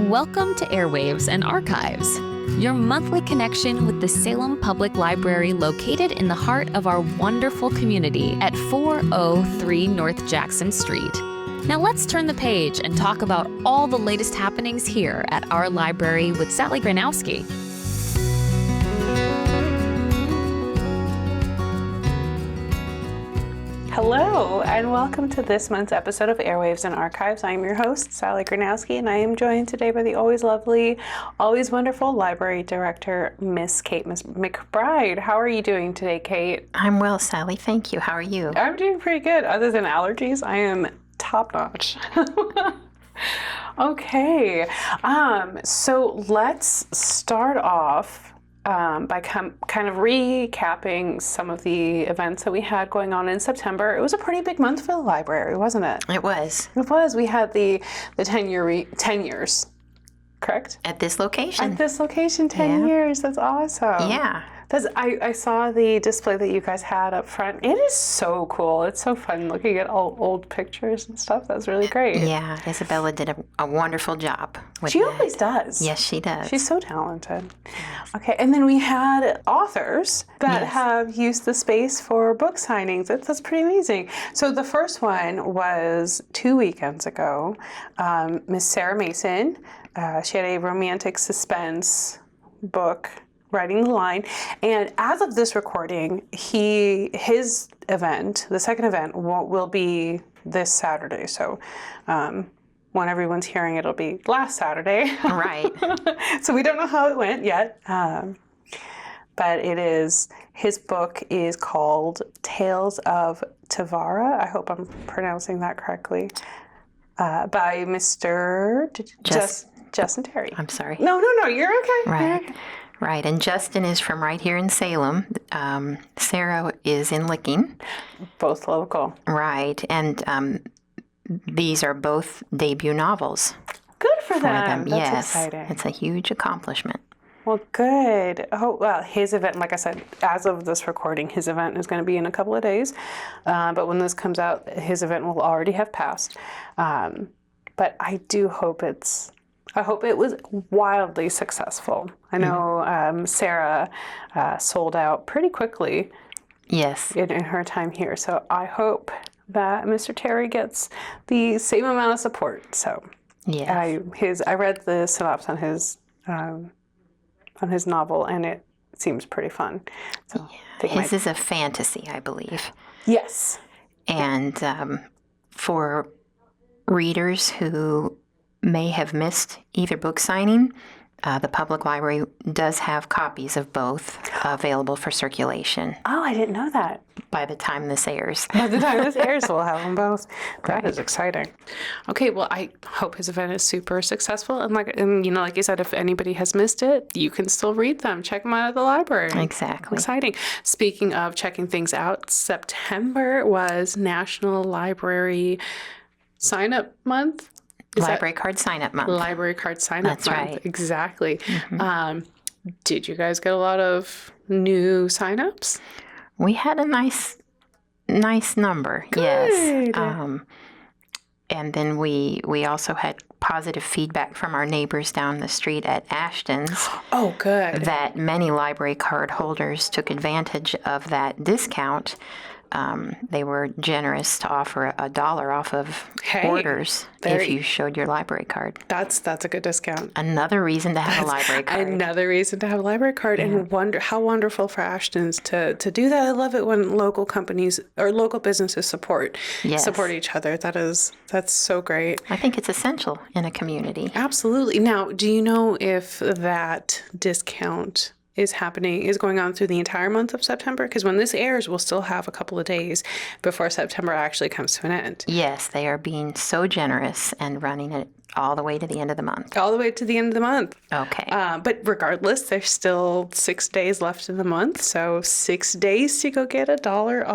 Welcome to Airwaves and Archives, your monthly connection with the Salem Public Library located in the heart of our wonderful community at 403 North Jackson Street. Now let's turn the page and talk about all the latest happenings here at our library with Sally Granowski. Hello, and welcome to this month's episode of Airwaves and Archives. I'm your host, Sally Granowski, and I am joined today by the always lovely, always wonderful Library Director, Miss Kate McBride. How are you doing today, Kate? I'm well, Sally. Thank you. How are you? I'm doing pretty good. Other than allergies, I am top-notch. Okay, so let's start off by kind of recapping some of the events that we had going on in September. It was a pretty big month for the library, wasn't it? It was. It was. We had the 10 years, correct? At this location. At this location, 10 years. That's awesome. Yeah. I saw the display that you guys had up front. It is so cool. It's so fun looking at all old pictures and stuff. That's really great. Yeah, Isabella did a wonderful job with She that. always does. Yes, she does. She's so talented. Okay, and then we had authors that have used the space for book signings. That's pretty amazing. So the first one was 2 weekends ago. Miss Sarah Mason, she had a romantic suspense book, Riding the Line, and as of this recording, his event, the second event, will be this Saturday. So when everyone's hearing it, it'll be last Saturday. Right. So we don't know how it went yet, but his book is called Tales of Tavara. I hope I'm pronouncing that correctly. By Mr. Justin Terry. I'm sorry. No, you're okay. Right. You're okay. Right, and Justin is from right here in Salem. Sarah is in Licking. Both local. Right, and these are both debut novels. Good for them. That's yes, exciting. It's a huge accomplishment. Well, good. Oh, well, his event, like I said, as of this recording, his event is going to be in a couple of days. But when this comes out, his event will already have passed. But I do hope I hope it was wildly successful. I know Sarah sold out pretty quickly. Yes. In her time here. So I hope that Mr. Terry gets the same amount of support. So yes. I read the synopsis on his novel, and it seems pretty fun. So his is a fantasy, I believe. Yes. And for readers who may have missed either book signing, the public library does have copies of both available for circulation. Oh, I didn't know that. By the time this airs. By the time this airs, we'll have them both. That is exciting. Okay, well, I hope his event is super successful. And like you said, if anybody has missed it, you can still read them. Check them out at the library. Exactly. Exciting. Speaking of checking things out, September was National Library Sign-Up Month. Library Card Sign-Up Month. Library Card Sign-Up Month. That's right. Exactly. Mm-hmm. Did you guys get a lot of new sign-ups? We had a nice number. Good. Yes. And then we also had positive feedback from our neighbors down the street at Ashton's. Oh, good. That many library card holders took advantage of that discount. They were generous to offer $1 off of orders if you showed your library card. That's a good discount. Another reason to have a library card. Another reason to have a library card, and how wonderful for Ashton's to do that. I love it when local companies or local businesses support each other. That's so great. I think it's essential in a community. Absolutely. Now, do you know if that discount is going on through the entire month of September? Because when this airs, we'll still have a couple of days before September actually comes to an end. Yes, they are being so generous and running it all the way to the end of the month. All the way to the end of the month. Okay. But regardless, there's still 6 days left in the month. So 6 days to go get $1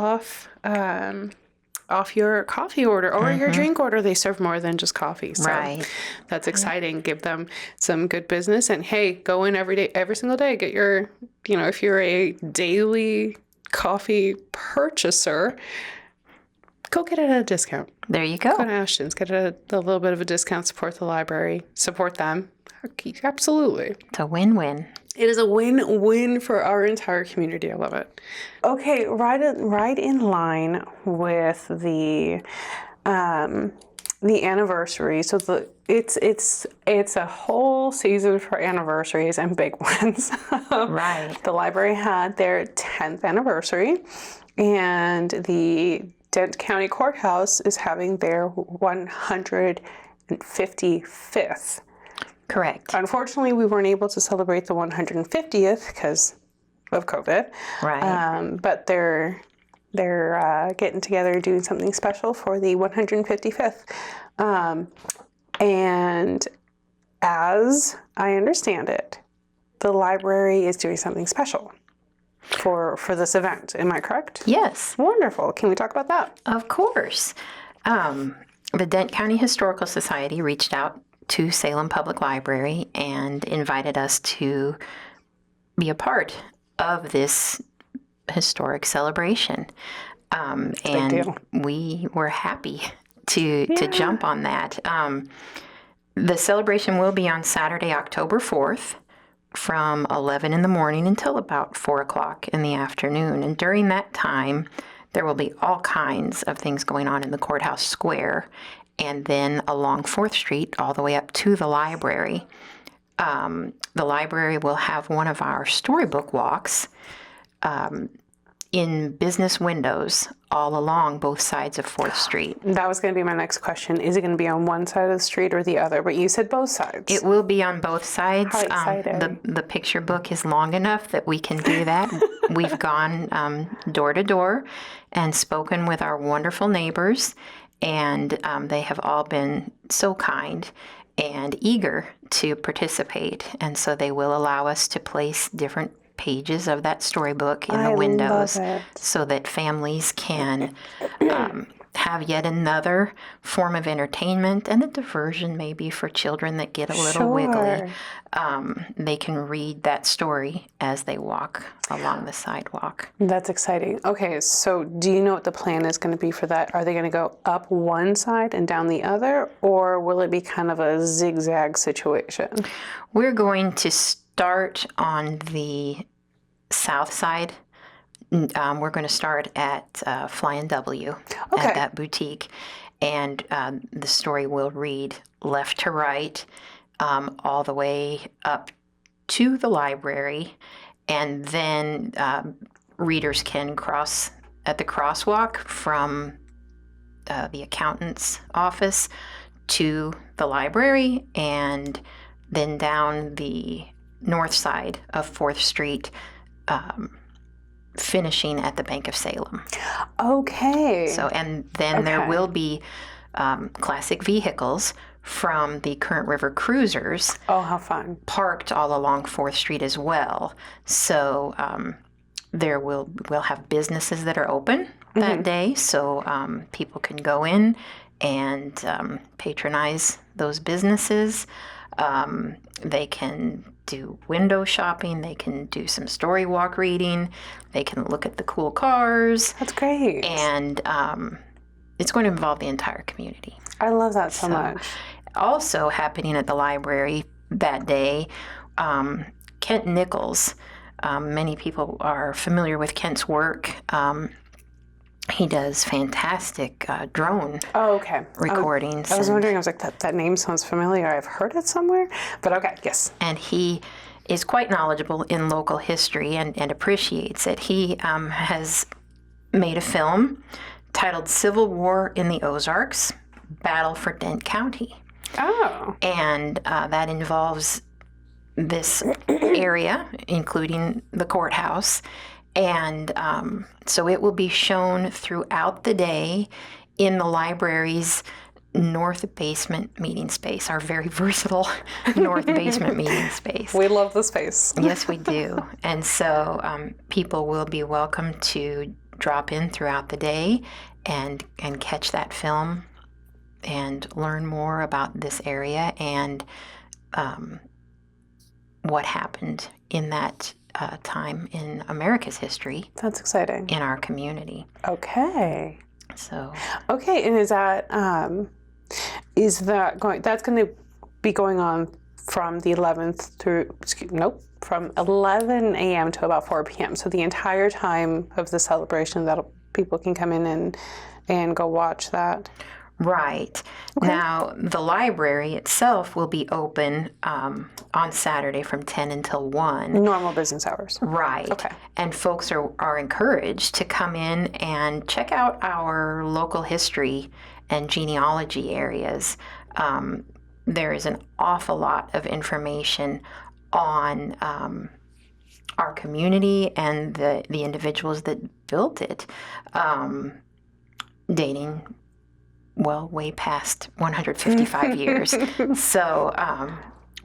off your coffee order or your drink order. They serve more than just coffee. So right. That's exciting. Give them some good business, and hey, go in every single day. Get your, if you're a daily coffee purchaser, go get it at a discount. There you go. Go to Ashton's. Get a little bit of a discount. Support the library. Support them. Absolutely. It's a win-win. It is a win-win for our entire community. I love it. Okay, right in line with the anniversary. So it's a whole season for anniversaries and big ones. Right. The library had their 10th anniversary, and the Dent County Courthouse is having their 155th. Correct. Unfortunately, we weren't able to celebrate the 150th because of COVID. Right. But they're getting together and doing something special for the 155th. And as I understand it, the library is doing something special for this event. Am I correct? Yes. Wonderful. Can we talk about that? Of course. The Dent County Historical Society reached out to Salem Public Library and invited us to be a part of this historic celebration. And we were happy to jump on that. The celebration will be on Saturday, October 4th from 11 in the morning until about 4 o'clock in the afternoon. And during that time, there will be all kinds of things going on in the courthouse square and then along 4th Street all the way up to the library. The library will have one of our storybook walks in business windows all along both sides of 4th Street. That was going to be my next question. Is it going to be on one side of the street or the other? But you said both sides. It will be on both sides. How exciting. The picture book is long enough that we can do that. We've gone door to door and spoken with our wonderful neighbors, and they have all been so kind and eager to participate. And so they will allow us to place different pages of that storybook in the windows so that families can have yet another form of entertainment and a diversion maybe for children that get a little wiggly. They can read that story as they walk along the sidewalk. That's exciting. Okay, so do you know what the plan is going to be for that? Are they going to go up one side and down the other, or will it be kind of a zigzag situation? We're going to start on the south side. We're going to start at Flying W at that boutique, and the story will read left to right all the way up to the library, and then readers can cross at the crosswalk from the accountant's office to the library, and then down the north side of 4th Street, finishing at the Bank of Salem. Okay. So, and then there will be classic vehicles from the Current River Cruisers. Oh, how fun. Parked all along 4th Street as well. So we'll have businesses that are open that day, so people can go in and patronize those businesses. They can do window shopping, they can do some story walk reading, they can look at the cool cars. That's great. And it's going to involve the entire community. I love that so much. Also happening at the library that day, Kent Nichols. Many people are familiar with Kent's work. He does fantastic drone recordings. I was wondering, I was like, that name sounds familiar. I've heard it somewhere, but okay, yes. And he is quite knowledgeable in local history and appreciates it. He has made a film titled Civil War in the Ozarks, Battle for Dent County. Oh. And that involves this area, including the courthouse. And so it will be shown throughout the day in the library's north basement meeting space, our very versatile north basement meeting space. We love the space. Yes, we do. And so people will be welcome to drop in throughout the day and catch that film and learn more about this area and what happened in that time in America's history. That's exciting. In our community. Okay. So. Okay, and is that going? That's going to be going on from the 11th through, from 11 a.m. to about 4 p.m. So the entire time of the celebration, that people can come in and go watch that. Right. Okay. Now, the library itself will be open on Saturday from 10 until 1. Normal business hours. Right. Okay. And folks are encouraged to come in and check out our local history and genealogy areas. There is an awful lot of information on our community and the individuals that built it, dating way past 155 years. So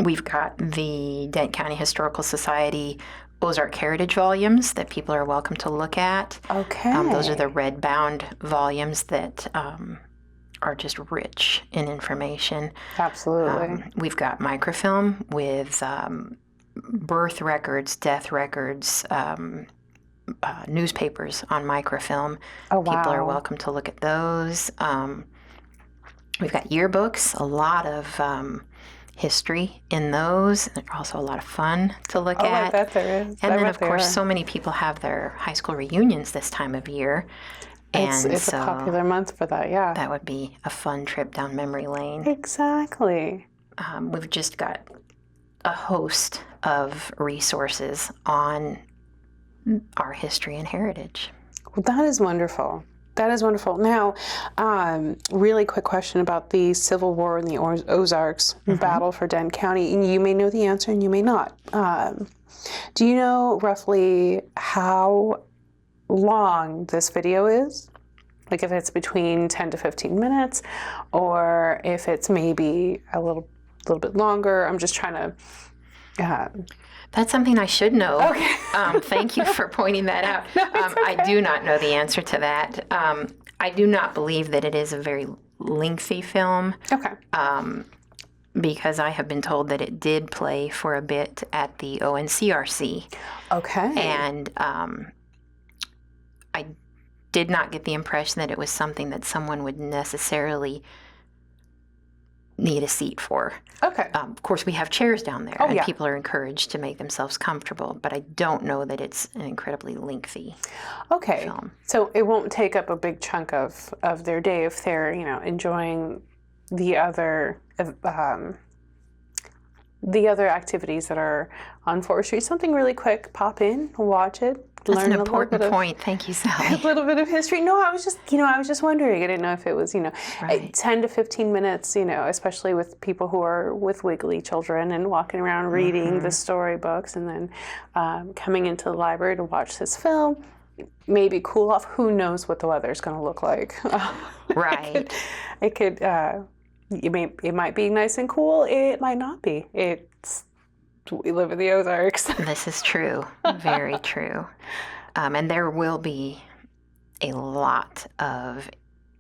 we've got the Dent County Historical Society Ozark Heritage volumes that people are welcome to look at. Okay. Those are the red-bound volumes that are just rich in information. Absolutely. We've got microfilm with birth records, death records, newspapers on microfilm. Oh, wow. People are welcome to look at those. We've got yearbooks, a lot of history in those. They're also a lot of fun to look at. I bet there is. And then, of course, so many people have their high school reunions this time of year. And it's so a popular month for that, yeah. that would be a fun trip down memory lane. Exactly. We've just got a host of resources on our history and heritage. Well, that is wonderful. That is wonderful. Now, really quick question about the Civil War in the Ozarks battle for Dent County. And you may know the answer and you may not. Do you know roughly how long this video is? Like if it's between 10 to 15 minutes or if it's maybe a little bit longer? I'm just trying to... That's something I should know. Okay. Thank you for pointing that out. No, it's okay. I do not know the answer to that. I do not believe that it is a very lengthy film. Okay. Because I have been told that it did play for a bit at the ONCRC. Okay. And I did not get the impression that it was something that someone would necessarily need a seat for. Okay. Of course, we have chairs down there, Oh, and yeah. people are encouraged to make themselves comfortable, but I don't know that it's an incredibly lengthy Okay. film. So it won't take up a big chunk of their day if they're, enjoying the other activities that are on 4th Street. Something really quick, pop in, watch it, That's learn an important point. Thank you, a Sally. little bit of history. No, I was just wondering. I didn't know if it was, Right. 10 to 15 minutes, especially with people who are with wiggly children and walking around reading the storybooks and then coming into the library to watch this film. Maybe cool off. Who knows what the weather's going to look like? Right. It might be nice and cool. It might not be. We live in the Ozarks. This is true. Very true. And there will be a lot of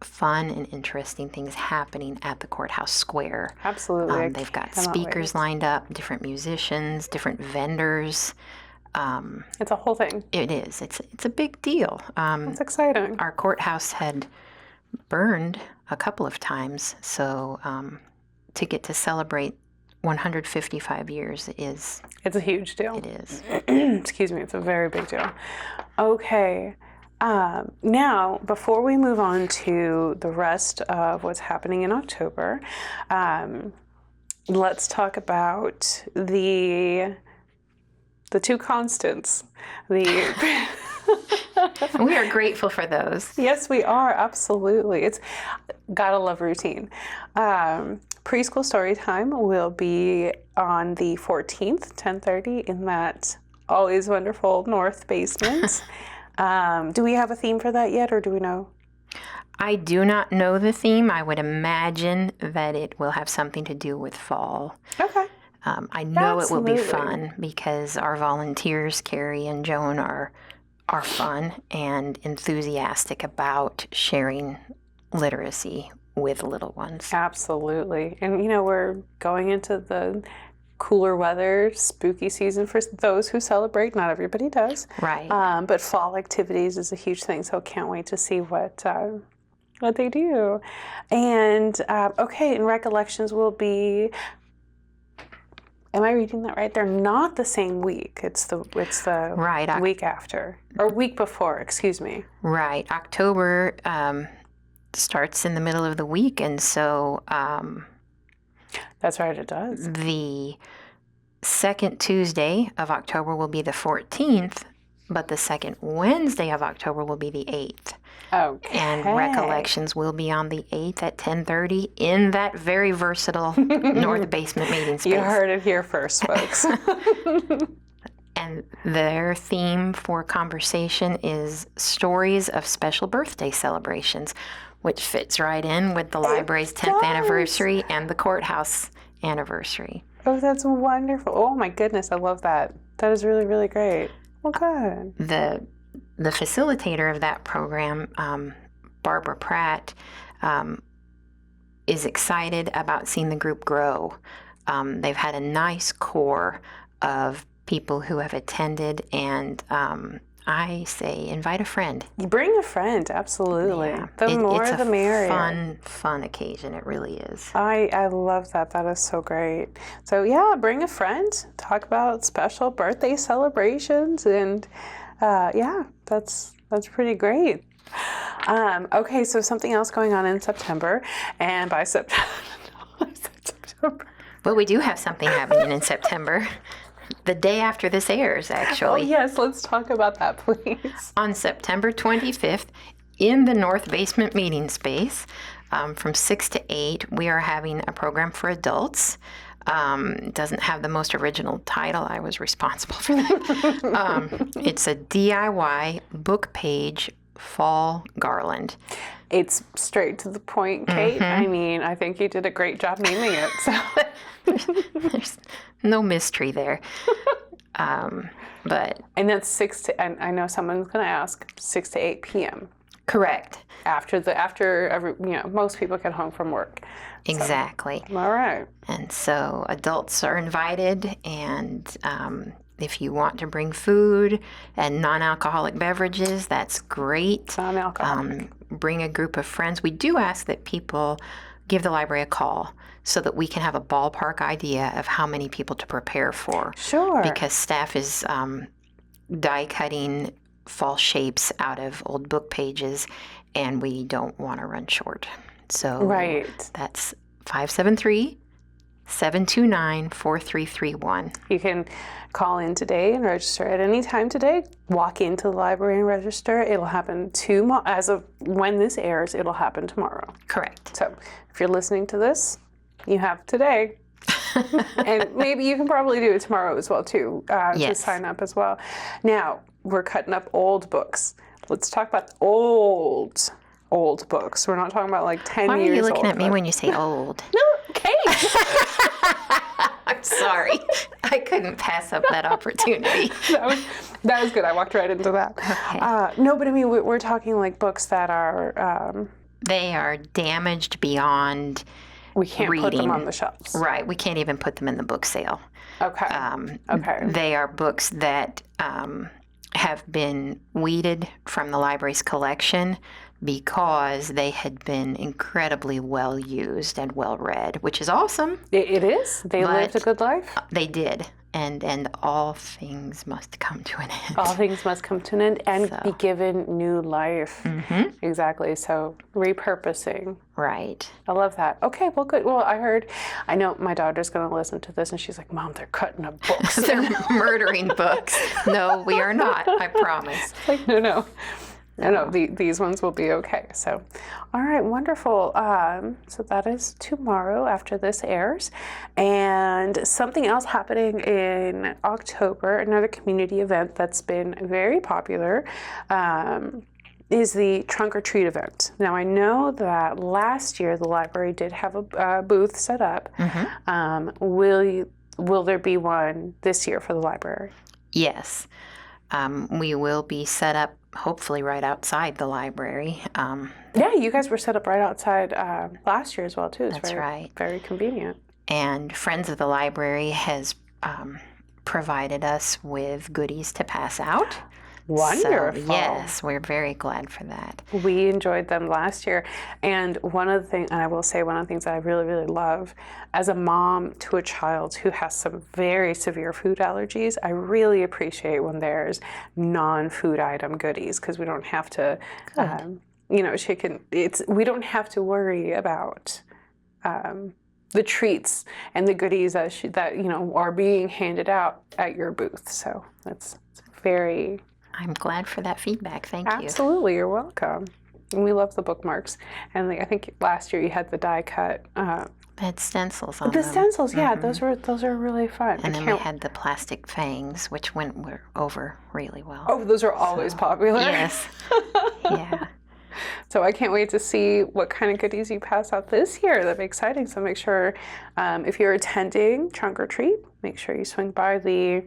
fun and interesting things happening at the courthouse square. Absolutely. They've got cannot speakers wait. lined up, different musicians, different vendors. It's a whole thing. It is. It's a big deal. It's exciting. Our courthouse had burned a couple of times, so to get to celebrate 155 years is... It's a huge deal. It is. Excuse me, it's a very big deal. Okay. Now, before we move on to the rest of what's happening in October, let's talk about the two constants. We are grateful for those. Yes, we are. Absolutely. It's gotta love routine. Preschool story time will be on the 14th, 10:30 in that always wonderful north basement. Do we have a theme for that yet, or do we know? I do not know the theme. I would imagine that it will have something to do with fall. Okay. I know it will be Absolutely. fun because our volunteers, Carrie and Joan, are fun and enthusiastic about sharing literacy with little ones. Absolutely. And, we're going into the cooler weather, spooky season for those who celebrate. Not everybody does. Right. But fall activities is a huge thing, so can't wait to see what they do. And, and recollections will be Am I reading that right? They're not the same week. It's the Right. week after, or week before, excuse me. Right. October starts in the middle of the week, and so That's right, it does. the second Tuesday of October will be the 14th, but the second Wednesday of October will be the 8th. Okay. And recollections will be on the 8th at 10:30 in that very versatile North Basement meeting space. You heard it here first, folks. And their theme for conversation is stories of special birthday celebrations, which fits right in with the library's 10th anniversary and the courthouse anniversary. Oh, that's wonderful. Oh my goodness, I love that. That is really, really great. Well, good. The facilitator of that program, Barbara Pratt, is excited about seeing the group grow. They've had a nice core of people who have attended, and I say invite a friend. Bring a friend, absolutely. Yeah. The more, it's the merrier. Fun occasion. It really is. I love that. That is so great. So yeah, bring a friend. Talk about special birthday celebrations, and yeah, that's pretty great. Okay, so something else going on in September, and by September. Well, we do have something happening in September. The day after this airs, actually. Oh, yes, let's talk about that, please. On September 25th, in the North Basement meeting space, from 6 to 8, we are having a program for adults. It doesn't have the most original title. I was responsible for that. It's a DIY book page fall garland. It's straight to the point, Kate. I mean, I think you did a great job naming it. So. There's no mystery there. But and that's 6 to, and I know someone's going to ask, 6 to 8 p.m. Correct. After every, most people get home from work. Exactly. So, all right. And so adults are invited, and if you want to bring food and non-alcoholic beverages, that's great. Non-alcoholic. Bring a group of friends. We do ask that people give the library a call so that we can have a ballpark idea of how many people to prepare for. Sure. Because staff is die cutting fall shapes out of old book pages, and we don't want to run short. So right. That's 573-729-4331. You can call in today and register at any time today. Walk into the library and register. It'll happen as of when this airs, it'll happen tomorrow. Correct. So if you're listening to this, you have today. And maybe you can probably do it tomorrow as well, too, to sign up as well. Now, we're cutting up old books. Let's talk about old books. We're not talking about like 10 years old. Why are you looking at me when you say old? No, Kate. I'm sorry. I couldn't pass up that opportunity. That was good. I walked right into that. Okay. No, but I mean, we're talking like books that are... they are damaged beyond we can't reading. Put them on the shelves. Right. We can't even put them in the book sale. Okay. Okay. They are books that have been weeded from the library's collection because they had been incredibly well used and well read, which is awesome. It is. They lived a good life. They did. And all things must come to an end. All things must come to an end and be given new life. Mm-hmm. Exactly. So repurposing. Right. I love that. Okay, well, good. Well, I know my daughter's going to listen to this and she's like, Mom, they're cutting up books. They're murdering books. No, we are not. I promise. Like, no. These ones will be okay. So, all right, wonderful. So that is tomorrow after this airs. And something else happening in October, another community event that's been very popular, is the Trunk or Treat event. Now, I know that last year the library did have a booth set up. Mm-hmm. Will there be one this year for the library? Yes. We will be set up hopefully right outside the library. Yeah, you guys were set up right outside last year as well, too. It's That's right. Very convenient. And Friends of the Library has provided us with goodies to pass out. Wonderful. So, yes, we're very glad for that. We enjoyed them last year. And one of the things, and I will say one of the things that I really, really love as a mom to a child who has some very severe food allergies, I really appreciate when there's non-food item goodies, because we don't have to, we don't have to worry about the treats and the goodies that are being handed out at your booth. So it's very... I'm glad for that feedback. Thank you. Absolutely, you're welcome. And we love the bookmarks. And I think last year you had the die cut. They had stencils on The them. stencils, yeah, those are really fun. And then we had the plastic fangs, which were over really well. Oh, those are always popular. Yes. Yeah. So I can't wait to see what kind of goodies you pass out this year. That'd be exciting. So make sure, if you're attending Trunk or Treat, make sure you swing by the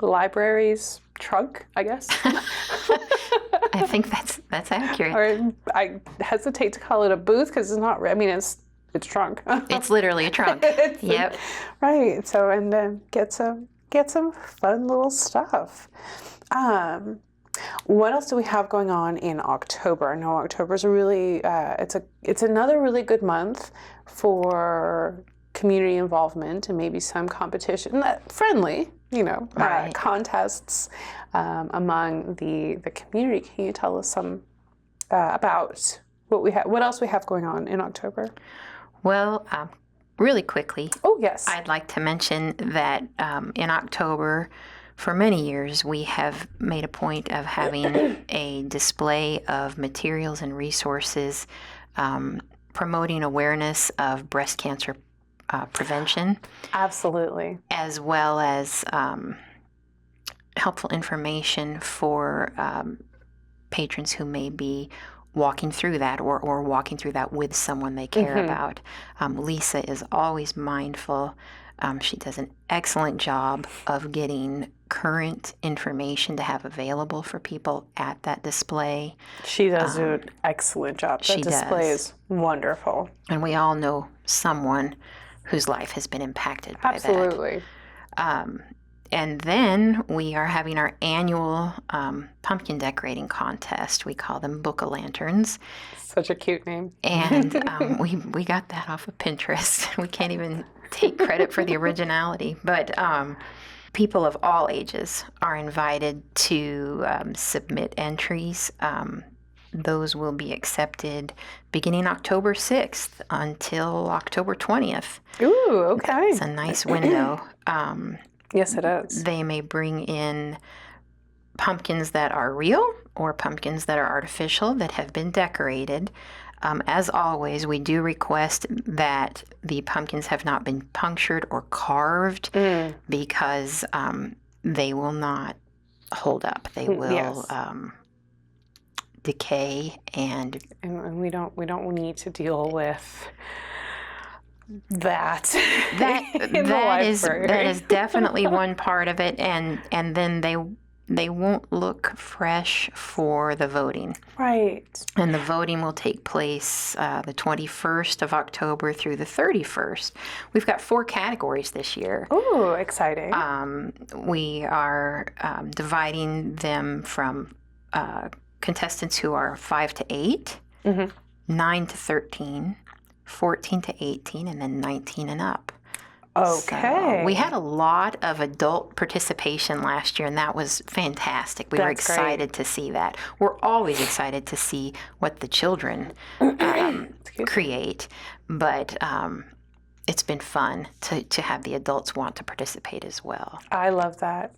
library's trunk, I guess. I think that's accurate. Or I hesitate to call it a booth because it's not. I mean, it's trunk. It's literally a trunk. Yep. Right. So and then get some fun little stuff. What else do we have going on in October? No, October's a really it's another really good month for community involvement and maybe some competition, friendly, Right. contests among the community. Can you tell us some about what else we have going on in October? Well, really quickly. Oh, yes. I'd like to mention that in October, for many years, we have made a point of having a display of materials and resources promoting awareness of breast cancer prevention. Absolutely. As well as helpful information for patrons who may be walking through that or walking through that with someone they care about. Lisa is always mindful. She does an excellent job of getting current information to have available for people at that display. She does do an excellent job. That display is wonderful. And we all know someone whose life has been impacted by Absolutely. that. And then we are having our annual pumpkin decorating contest. We call them Book-a-Lanterns. Such a cute name. And we got that off of Pinterest. We can't even take credit for the originality. But people of all ages are invited to submit entries. Those will be accepted beginning October 6th until October 20th. Ooh, okay. It's a nice window. Yes, it is. They may bring in pumpkins that are real or pumpkins that are artificial that have been decorated. As always, we do request that the pumpkins have not been punctured or carved because they will not hold up. They will decay, and we don't need to deal with that is definitely one part of it, and then they won't look fresh for the voting. Right. And the voting will take place the 21st of October through the 31st. We've got 4 categories this year. Ooh, exciting. We are dividing them from contestants who are 5 to 8, 9 to 13, 14 to 18, and then 19 and up. Okay. So we had a lot of adult participation last year, and that was fantastic. We were excited to see that. We're always excited to see what the children create, but it's been fun to have the adults want to participate as well. I love that.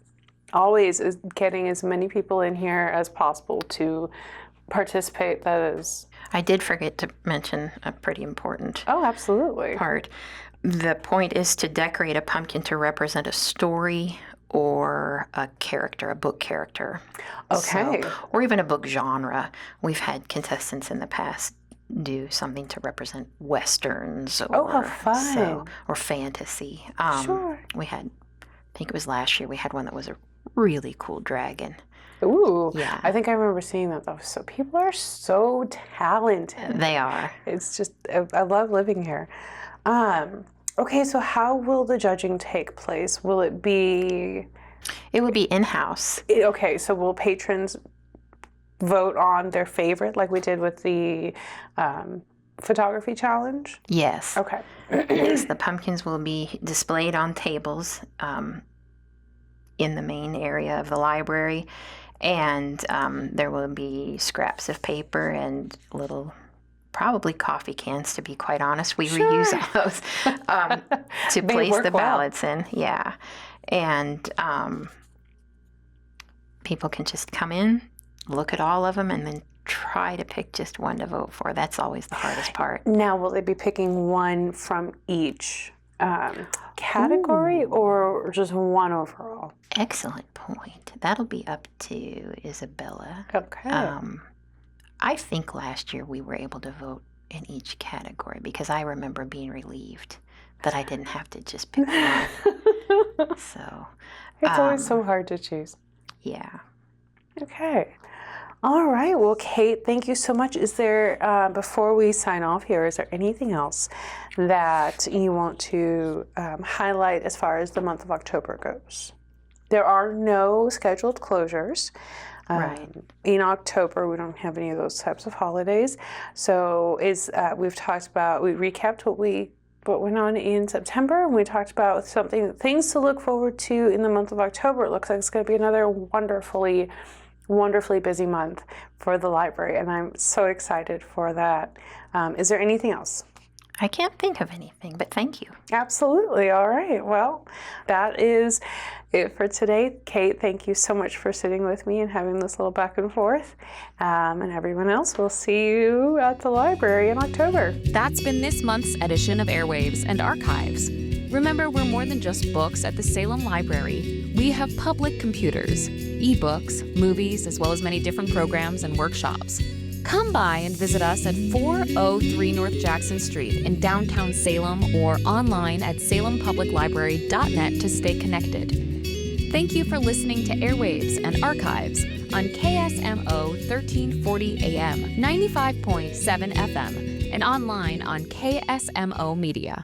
Always is getting as many people in here as possible to participate. That is... I did forget to mention a pretty important absolutely. part. The point is to decorate a pumpkin to represent a story or a character, a book character. Okay. Or even a book genre. We've had contestants in the past do something to represent westerns or how fun. Or fantasy. Sure. We had, I think it was last year, we had one that was a really cool dragon. Ooh, yeah. I think I remember seeing that though. So people are so talented. They are. It's just, I love living here. Okay, so how will the judging take place? Will it be It would be in-house. Okay, so will patrons vote on their favorite like we did with the photography challenge? Yes. Okay. Yes, the pumpkins will be displayed on tables in the main area of the library, and there will be scraps of paper and little, probably coffee cans, to be quite honest. We reuse all those to They place work the well. ballots in. Yeah. And people can just come in, look at all of them, and then try to pick just one to vote for. That's always the hardest part. Now, will they be picking one from each category or just one overall? Excellent point. That'll be up to Isabella. Okay. I think last year we were able to vote in each category because I remember being relieved that I didn't have to just pick one. So It's always so hard to choose. yeah. Okay. All right. Well, Kate, thank you so much. Is there, before we sign off here, is there anything else that you want to highlight as far as the month of October goes? There are no scheduled closures. Right. In October, we don't have any of those types of holidays. So we've talked about, we recapped what went on in September, and we talked about things to look forward to in the month of October. It looks like it's going to be another wonderfully busy month for the library, and I'm so excited for that. Is there anything else? I can't think of anything, but thank you. Absolutely. All right. Well, that is it for today. Kate, thank you so much for sitting with me and having this little back and forth. And everyone else, we'll see you at the library in October. That's been this month's edition of Airwaves and Archives. Remember, we're more than just books at the Salem Library. We have public computers, e-books, movies, as well as many different programs and workshops. Come by and visit us at 403 North Jackson Street in downtown Salem or online at salempubliclibrary.net to stay connected. Thank you for listening to Airwaves and Archives on KSMO 1340 AM, 95.7 FM, and online on KSMO Media.